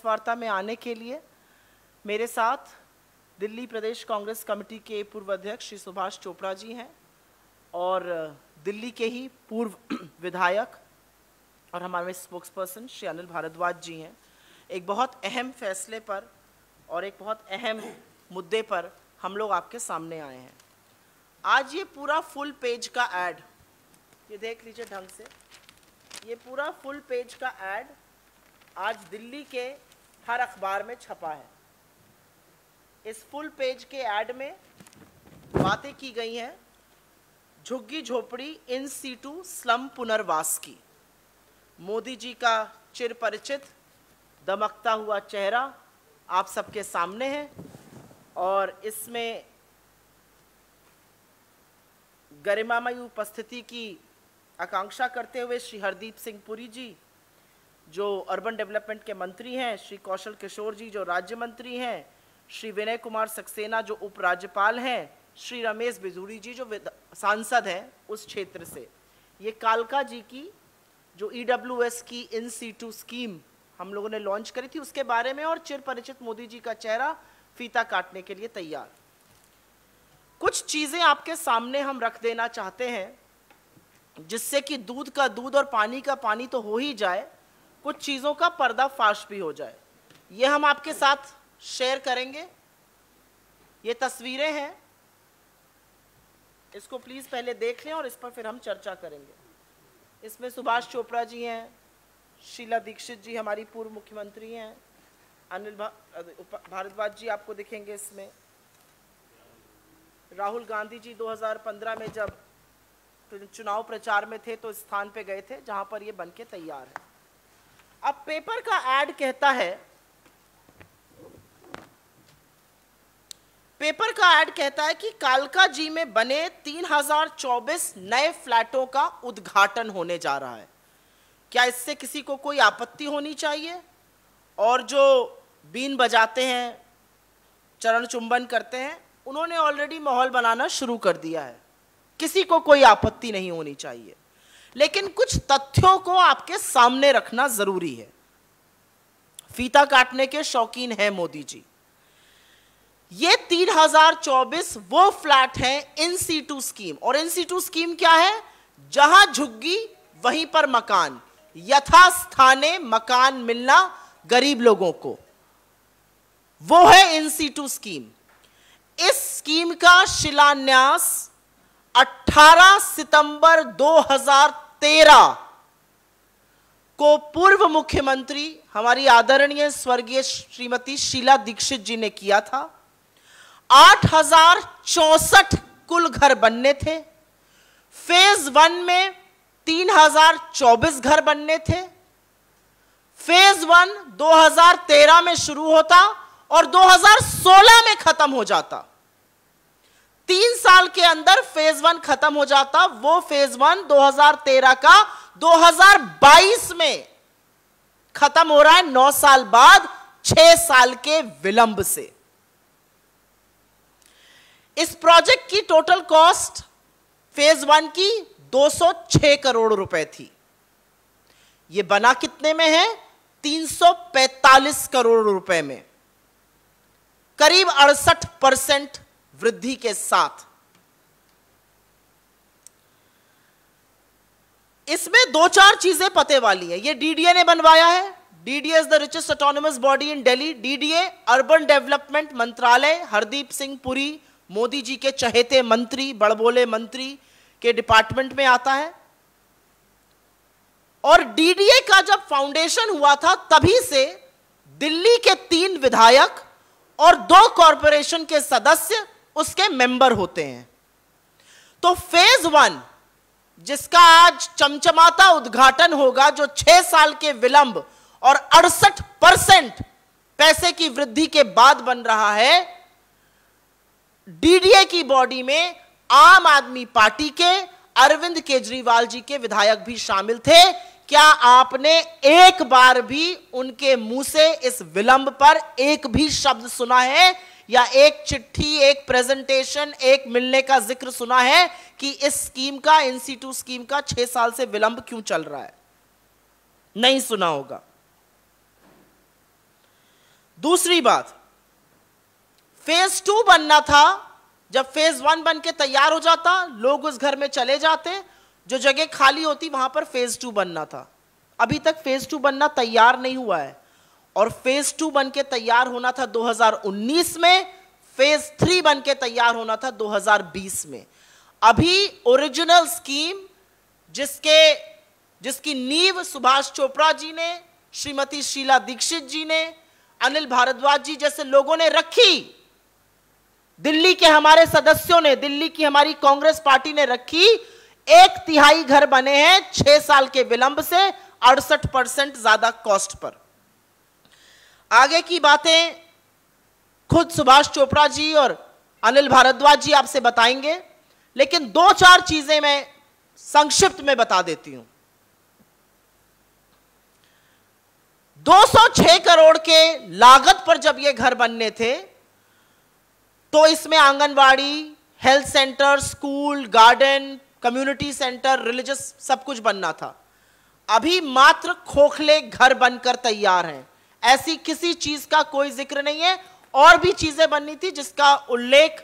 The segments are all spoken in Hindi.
वार्ता में आने के लिए। मेरे साथ दिल्ली प्रदेश कांग्रेस कमेटी के पूर्व अध्यक्ष श्री सुभाष चोपड़ा जी हैं और दिल्ली के ही पूर्व विधायक और हमारे स्पोक्सपर्सन श्री अनिल भारद्वाज जी हैं। एक बहुत अहम फैसले पर और एक बहुत अहम मुद्दे पर हम लोग आपके सामने आए हैं। आज ये पूरा फुल पेज का ऐड, ये देख लीजिए ढंग से, ये पूरा फुल पेज का ऐड आज दिल्ली के हर अखबार में छपा है। इस फुल पेज के ऐड में बातें की गई हैं झुग्गी झोपड़ी इन सीटू स्लम पुनर्वास की। मोदी जी का चिर परिचित दमकता हुआ चेहरा आप सबके सामने है और इसमें गरिमामयी उपस्थिति की आकांक्षा करते हुए श्री हरदीप सिंह पुरी जी जो अर्बन डेवलपमेंट के मंत्री हैं, श्री कौशल किशोर जी जो राज्य मंत्री हैं, श्री विनय कुमार सक्सेना जो उपराज्यपाल हैं, श्री रमेश बिधूड़ी जी जो सांसद हैं उस क्षेत्र से, ये कालका जी की जो EWS की इन सीटू स्कीम हम लोगों ने लॉन्च करी थी उसके बारे में, और चिर परिचित मोदी जी का चेहरा फीता काटने के लिए तैयार। कुछ चीजें आपके सामने हम रख देना चाहते हैं जिससे कि दूध का दूध और पानी का पानी तो हो ही जाए, कुछ चीजों का पर्दाफाश भी हो जाए। ये हम आपके साथ शेयर करेंगे। ये तस्वीरें हैं, इसको प्लीज पहले देख लें और इस पर फिर हम चर्चा करेंगे। इसमें सुभाष चोपड़ा जी हैं, शीला दीक्षित जी हमारी पूर्व मुख्यमंत्री हैं, अनिल भारद्वाज जी आपको दिखेंगे इसमें, राहुल गांधी जी 2015 में जब चुनाव प्रचार में थे तो इस स्थान पे गए थे जहां पर ये बनके तैयार है। अब पेपर का ऐड कहता है, पेपर का ऐड कहता है कि कालका जी में बने 3024 नए फ्लैटों का उद्घाटन होने जा रहा है। क्या इससे किसी को कोई आपत्ति होनी चाहिए? और जो बीन बजाते हैं, चरण चुंबन करते हैं, उन्होंने ऑलरेडी माहौल बनाना शुरू कर दिया है, किसी को कोई आपत्ति नहीं होनी चाहिए। लेकिन कुछ तथ्यों को आपके सामने रखना जरूरी है। फीता काटने के शौकीन हैं मोदी जी। ये 3024 वो फ्लैट हैं इन सीटू स्कीम, और इन सीटू स्कीम क्या है? जहां झुग्गी वहीं पर मकान, यथास्थाने मकान मिलना गरीब लोगों को, वो है इन सीटू स्कीम। इस स्कीम का शिलान्यास 18 सितंबर 2013 को पूर्व मुख्यमंत्री हमारी आदरणीय स्वर्गीय श्रीमती शीला दीक्षित जी ने किया था। 8064 कुल घर बनने थे। फेज 1 में 3024 घर बनने थे। फेज 1 2013 में शुरू होता और 2016 में खत्म हो जाता। 3 साल के अंदर फेज 1 खत्म हो जाता। वो फेज 1 2013 का 2022 में खत्म हो रहा है, 9 साल बाद, 6 साल के विलंब से। इस प्रोजेक्ट की टोटल कॉस्ट फेज 1 की 206 करोड़ रुपए थी। यह बना कितने में है? 345 करोड़ रुपए में, करीब 68% वृद्धि के साथ। इसमें 2-4 चीजें पते वाली हैं। ये DDA ने बनवाया है। DDA is the richest autonomous body in Delhi. DDA urban development मंत्रालय, हरदीप सिंह पुरी मोदी जी के चहेते मंत्री, बड़बोले मंत्री के डिपार्टमेंट में आता है। और DDA का जब फाउंडेशन हुआ था तभी से दिल्ली के 3 विधायक और 2 कॉरपोरेशन के सदस्य उसके मेंबर होते हैं। तो फेज 1 जिसका आज चमचमाता उद्घाटन होगा, जो 6 साल के विलंब और 68% पैसे की वृद्धि के बाद बन रहा है, DDA की बॉडी में आम आदमी पार्टी के अरविंद केजरीवाल जी के विधायक भी शामिल थे। क्या आपने एक बार भी उनके मुंह से इस विलंब पर एक भी शब्द सुना है, या एक चिट्ठी, एक प्रेजेंटेशन, एक मिलने का जिक्र सुना है कि इस स्कीम का, इन सीटू स्कीम का 6 साल से विलंब क्यों चल रहा है? नहीं सुना होगा। दूसरी बात, फेज 2 बनना था। जब फेज 1 बन के तैयार हो जाता, लोग उस घर में चले जाते, जो जगह खाली होती वहां पर फेज 2 बनना था। अभी तक फेज 2 बनना तैयार नहीं हुआ है, और फेज 2 बन के तैयार होना था 2019 में, फेज 3 बन के तैयार होना था 2020 में। अभी ओरिजिनल स्कीम जिसकी नींव सुभाष चोपड़ा जी ने, श्रीमती शीला दीक्षित जी ने, अनिल भारद्वाज जी जैसे लोगों ने रखी, दिल्ली के हमारे सदस्यों ने, दिल्ली की हमारी कांग्रेस पार्टी ने रखी, 1/3 घर बने हैं 6 साल के विलंब से, 68% ज्यादा कॉस्ट पर। आगे की बातें खुद सुभाष चोपड़ा जी और अनिल भारद्वाज जी आपसे बताएंगे, लेकिन 2-4 चीजें मैं संक्षिप्त में बता देती हूं। 206 करोड़ के लागत पर जब ये घर बनने थे, तो इसमें anganwadi, health centre, school, garden, community centre, religious सब कुछ बनना था। अभी मात्र खोखले घर बनकर तैयार हैं, ऐसी किसी चीज का कोई जिक्र नहीं है। और भी चीजें बननी थी जिसका उल्लेख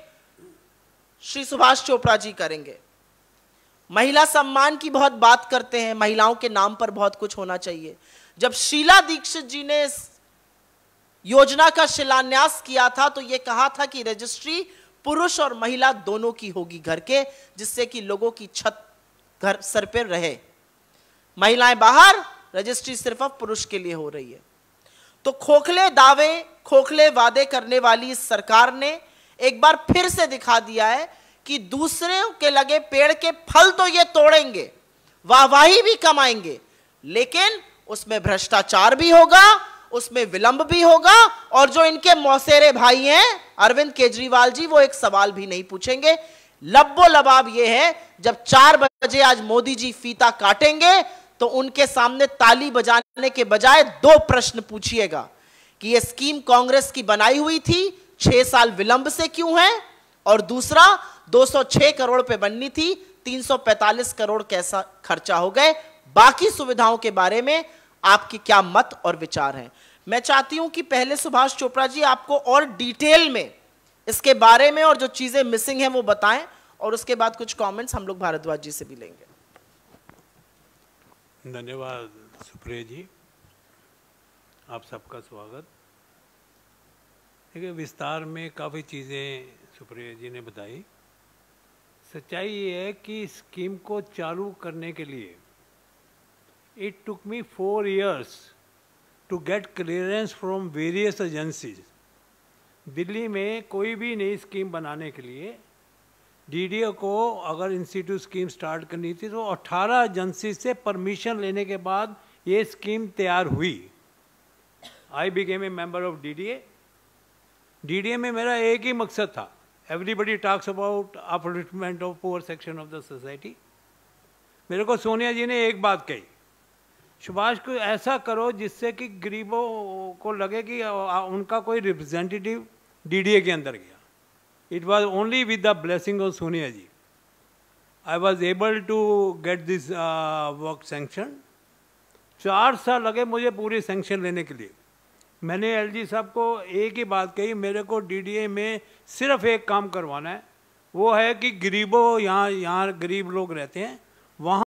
श्री सुभाष चोपड़ा जी करेंगे। महिला सम्मान की बहुत बात करते हैं, महिलाओं के नाम पर बहुत कुछ होना चाहिए। जब शीला दीक्षित जी ने इस योजना का शिलान्यास किया था, तो यह कहा था कि रजिस्ट्री पुरुष और महिला दोनों की होगी घर के, जिससे कि लोगों की छत घर सर पर रहे। महिलाएं बाहर, रजिस्ट्री सिर्फ अब पुरुष के लिए हो रही है। तो खोखले दावे, खोखले वादे करने वाली इस सरकार ने एक बार फिर से दिखा दिया है कि दूसरों के लगे पेड़ के फल तो ये तोड़ेंगे, वाहवाही भी कमाएंगे, लेकिन उसमें भ्रष्टाचार भी होगा, उसमें विलंब भी होगा, और जो इनके मौसेरे भाई हैं अरविंद केजरीवाल जी, वो एक सवाल भी नहीं पूछेंगे। लब्बो लबाब ये है, जब 4 बजे आज मोदी जी फीता काटेंगे, तो उनके सामने ताली बजाने के बजाय 2 प्रश्न पूछिएगा कि ये स्कीम कांग्रेस की बनाई हुई थी, 6 साल विलंब से क्यों है, और दूसरा 206 करोड़ पे बननी थी, 345 करोड़ कैसा खर्चा हो गए। बाकी सुविधाओं के बारे में आपकी क्या मत और विचार हैं। मैं चाहती हूं कि पहले सुभाष चोपड़ा जी आपको और डिटेल में इसके बारे में और जो चीजें मिसिंग हैं वो बताएं, और उसके बाद कुछ कमेंट्स हम लोग भारद्वाज जी से भी लेंगे। धन्यवाद सुप्रिया जी, आप सबका स्वागत। देखिए, विस्तार में काफ़ी चीज़ें सुप्रिया जी ने बताई। सच्चाई ये है कि स्कीम को चालू करने के लिए it took me 4 years to get clearance from various agencies. Delhi में कोई भी नई स्कीम बनाने के लिए डीडीए को अगर इंस्टीट्यूट स्कीम स्टार्ट करनी थी, तो 18 एजेंसी से परमिशन लेने के बाद ये स्कीम तैयार हुई। I became a member of DDA. DDA में मेरा एक ही मकसद था, everybody talks about upliftment of poor section of the society. मेरे को सोनिया जी ने एक बात कही, सुभाष को ऐसा करो जिससे कि गरीबों को लगे कि उनका कोई रिप्रेजेंटेटिव डीडीए के अंदर गया। It was only with the blessing of Sonia ji I was able to get this work sanctioned. 4 साल लगे मुझे पूरी सैंक्शन लेने के लिए। मैंने एलजी साहब को एक ही बात कही, मेरे को डीडीए में सिर्फ एक काम करवाना है, वो है कि गरीबों, यहाँ गरीब लोग रहते हैं, वहाँ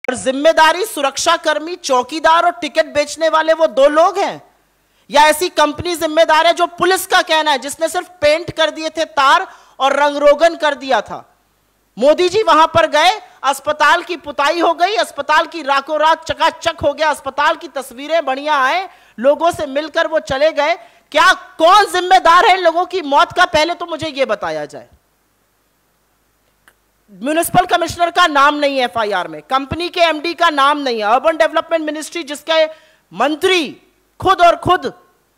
और जिम्मेदारी सुरक्षाकर्मी, चौकीदार और टिकट बेचने वाले वो दो लोग हैं, या ऐसी कंपनी जिम्मेदार है जो पुलिस का कहना है, जिसने सिर्फ पेंट कर दिए थे तार और रंगरोगन कर दिया था। मोदी जी वहां पर गए, अस्पताल की पुताई हो गई, अस्पताल की रातों रात चकाचक हो गया, अस्पताल की तस्वीरें बढ़िया आए, लोगों से मिलकर वो चले गए। क्या कौन जिम्मेदार है इन लोगों की मौत का? पहले तो मुझे यह बताया जाए। म्युनिसिपल कमिश्नर का नाम नहीं है एफआईआर में, कंपनी के एमडी का नाम नहीं है, अर्बन डेवलपमेंट मिनिस्ट्री जिसके मंत्री खुद और खुद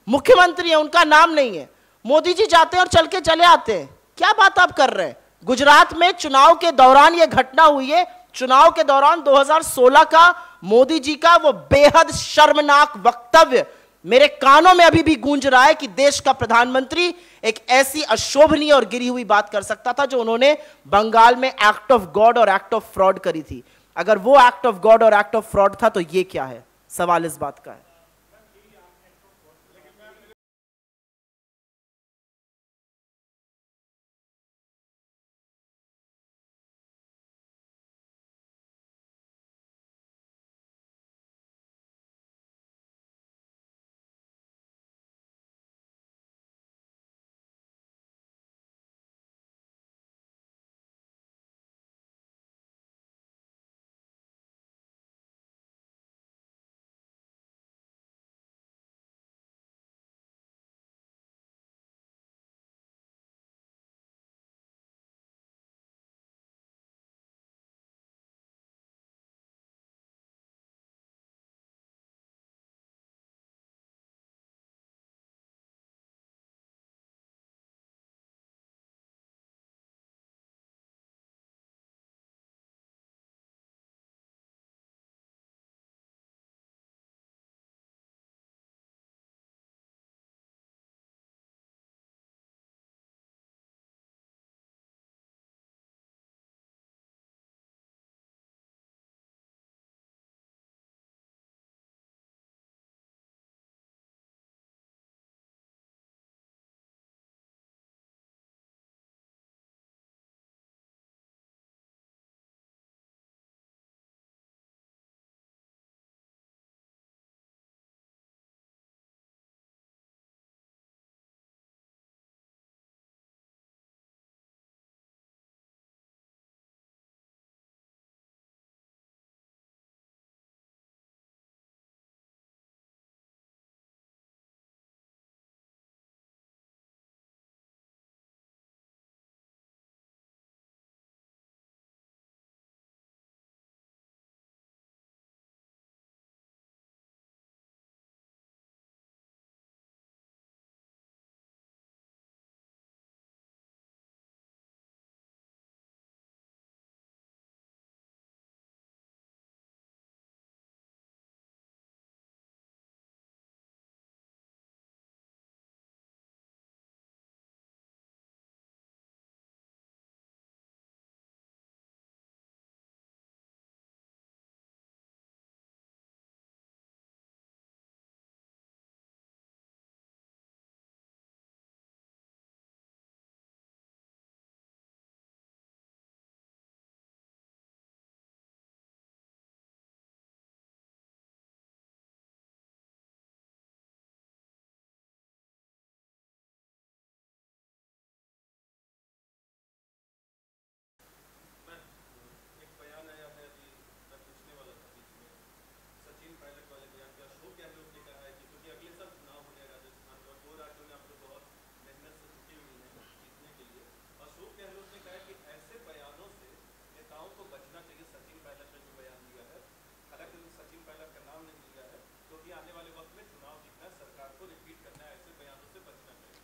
मुख्यमंत्री है उनका नाम नहीं है। मोदी जी जाते हैं और चल के चले आते हैं। क्या बात आप कर रहे हैं? गुजरात में चुनाव के दौरान यह घटना हुई है। चुनाव के दौरान 2016 का मोदी जी का वो बेहद शर्मनाक वक्तव्य मेरे कानों में अभी भी गूंज रहा है कि देश का प्रधानमंत्री एक ऐसी अशोभनीय और गिरी हुई बात कर सकता था जो उन्होंने बंगाल में एक्ट ऑफ गॉड और एक्ट ऑफ फ्रॉड करी थी। अगर वो एक्ट ऑफ गॉड और एक्ट ऑफ फ्रॉड था तो ये क्या है? सवाल इस बात का है।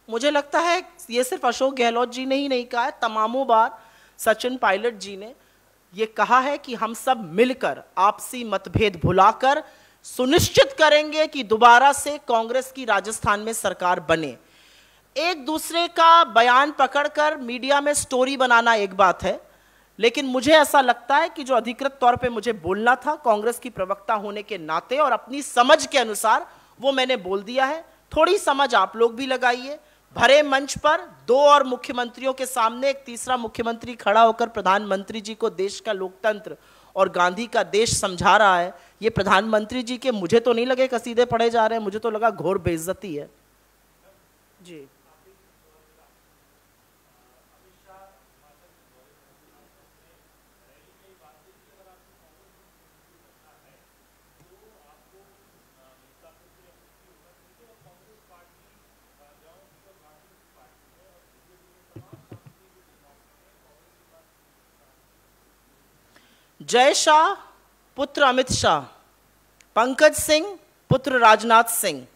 मुझे लगता है ये सिर्फ अशोक गहलोत जी ने ही नहीं कहा है, तमामों बार सचिन पायलट जी ने ये कहा है कि हम सब मिलकर आपसी मतभेद भुलाकर सुनिश्चित करेंगे कि दोबारा से कांग्रेस की राजस्थान में सरकार बने। एक दूसरे का बयान पकड़कर मीडिया में स्टोरी बनाना एक बात है, लेकिन मुझे ऐसा लगता है कि जो अधिकृत तौर पे मुझे बोलना था कांग्रेस की प्रवक्ता होने के नाते और अपनी समझ के अनुसार वो मैंने बोल दिया है। थोड़ी समझ आप लोग भी लगाइए। भरे मंच पर दो और मुख्यमंत्रियों के सामने एक तीसरा मुख्यमंत्री खड़ा होकर प्रधानमंत्री जी को देश का लोकतंत्र और गांधी का देश समझा रहा है, ये प्रधानमंत्री जी के मुझे तो नहीं लगे कसीदे पढ़े जा रहे हैं, मुझे तो लगा घोर बेइज्जती है। जी जय शाह पुत्र अमित शाह, पंकज सिंह पुत्र राजनाथ सिंह,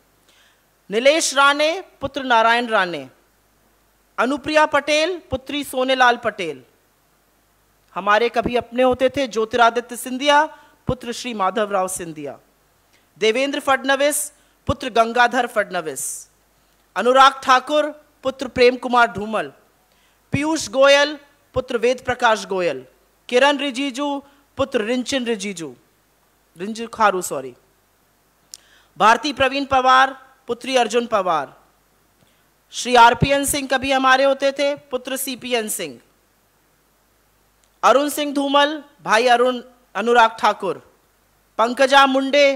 नीलेश राणे पुत्र नारायण राणे, अनुप्रिया पटेल पुत्री सोनेलाल पटेल, हमारे कभी अपने होते थे ज्योतिरादित्य सिंधिया पुत्र श्री माधवराव सिंधिया, देवेंद्र फडणवीस पुत्र गंगाधर फडणवीस, अनुराग ठाकुर पुत्र प्रेम कुमार धूमल, पीयूष गोयल पुत्र वेद प्रकाश गोयल, किरण रिजिजू पुत्र रिंचिन खारू, भारती प्रवीण पवार पुत्री अर्जुन पवार, श्री आरपीएन सिंह कभी हमारे होते थे पुत्र सीपीएन सिंह, अरुण सिंह धूमल भाई अनुराग ठाकुर, पंकजा मुंडे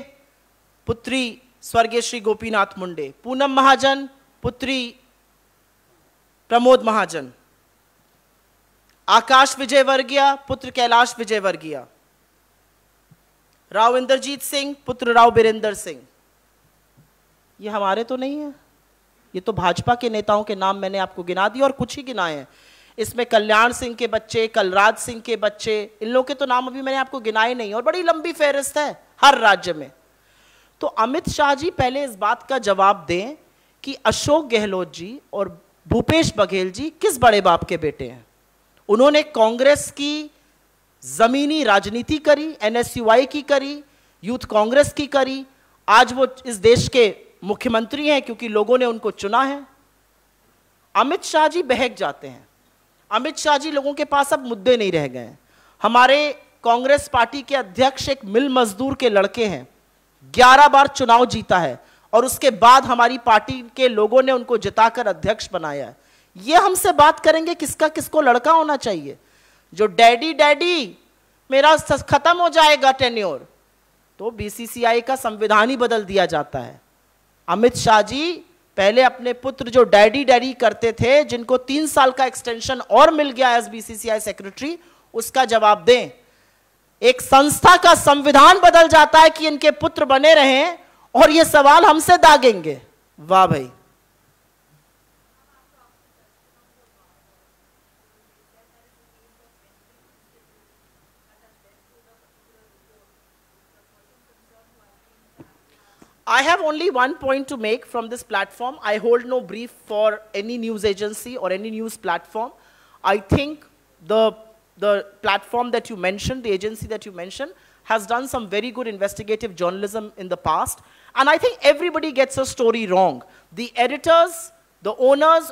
पुत्री स्वर्गीय श्री गोपीनाथ मुंडे, पूनम महाजन पुत्री प्रमोद महाजन, आकाश विजयवर्गीय पुत्र कैलाश विजयवर्गीय, राव इंद्रजीत सिंह पुत्र राव बीरेंद्र सिंह। ये हमारे तो नहीं है, ये तो भाजपा के नेताओं के नाम मैंने आपको गिना दिए और कुछ ही गिनाए हैं। इसमें कल्याण सिंह के बच्चे, कलराज सिंह के बच्चे, इन लोगों के तो नाम अभी मैंने आपको गिनाए नहीं, और बड़ी लंबी फहरिस्त है हर राज्य में। तो अमित शाह जी पहले इस बात का जवाब दें कि अशोक गहलोत जी और भूपेश बघेल जी किस बड़े बाप के बेटे हैं। उन्होंने कांग्रेस की जमीनी राजनीति करी, एनएसयूआई की करी, यूथ कांग्रेस की करी, आज वो इस देश के मुख्यमंत्री हैं क्योंकि लोगों ने उनको चुना है। अमित शाह जी बहक जाते हैं, अमित शाह जी लोगों के पास अब मुद्दे नहीं रह गए हैं। हमारे कांग्रेस पार्टी के अध्यक्ष एक मिल मजदूर के लड़के हैं, 11 बार चुनाव जीता है और उसके बाद हमारी पार्टी के लोगों ने उनको जिताकर अध्यक्ष बनाया है। ये हमसे बात करेंगे किसका किसको लड़का होना चाहिए। जो डैडी डैडी मेरा खत्म हो जाएगा टेन्योर, तो बीसीसीआई का संविधान ही बदल दिया जाता है। अमित शाह जी पहले अपने पुत्र जो डैडी डैडी करते थे, जिनको 3 साल का एक्सटेंशन और मिल गया एज बीसीसीआई सेक्रेटरी, उसका जवाब दें। एक संस्था का संविधान बदल जाता है कि इनके पुत्र बने रहें और ये सवाल हमसे दागेंगे। वाह भाई। I have only one point to make from this platform. I hold no brief for any news agency or any news platform. I think the platform that you mentioned, the agency that you mentioned, has done some very good investigative journalism in the past. And I think everybody gets a story wrong. The editors, the owners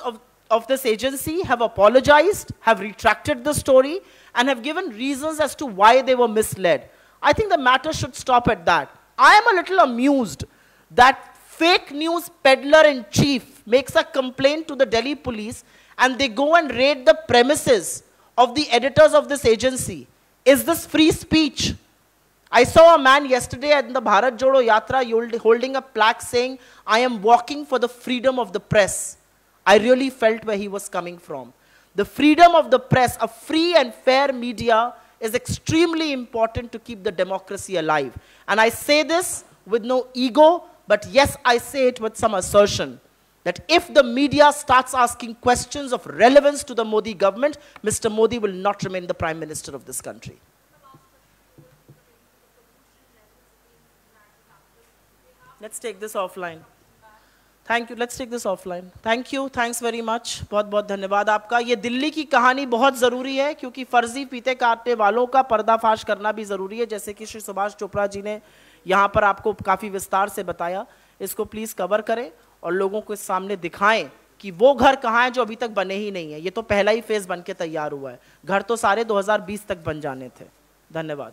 of this agency have apologized, have retracted the story, and have given reasons as to why they were misled. I think the matter should stop at that. I am a little amused that fake news peddler-in-chief makes a complaint to the Delhi police and they go and raid the premises of the editors of this agency. Is this free speech? I saw a man yesterday at the Bharat Jodo Yatra holding a plaque saying, "I am walking for the freedom of the press." I really felt where he was coming from. The freedom of the press, a free and fair media, is extremely important to keep the democracy alive. And I say this with no ego, but yes, I say it with some assertion, that if the media starts asking questions of relevance to the Modi government, Mr. Modi will not remain the Prime Minister of this country. Let's take this offline. Thank you. Let's take this offline. Thank you. Thanks very much. बहुत बहुत धन्यवाद आपका। ये दिल्ली की कहानी बहुत ज़रूरी है क्योंकि फर्जी फीते काटने वालों का पर्दाफाश करना भी ज़रूरी है, जैसे कि श्री सुभाष चोपड़ा जी ने यहाँ पर आपको काफ़ी विस्तार से बताया। इसको प्लीज़ कवर करें और लोगों को इस सामने दिखाएं कि वो घर कहाँ है जो अभी तक बने ही नहीं है। ये तो पहला ही फेज़ बन के तैयार हुआ है, घर तो सारे 2020 तक बन जाने थे। धन्यवाद।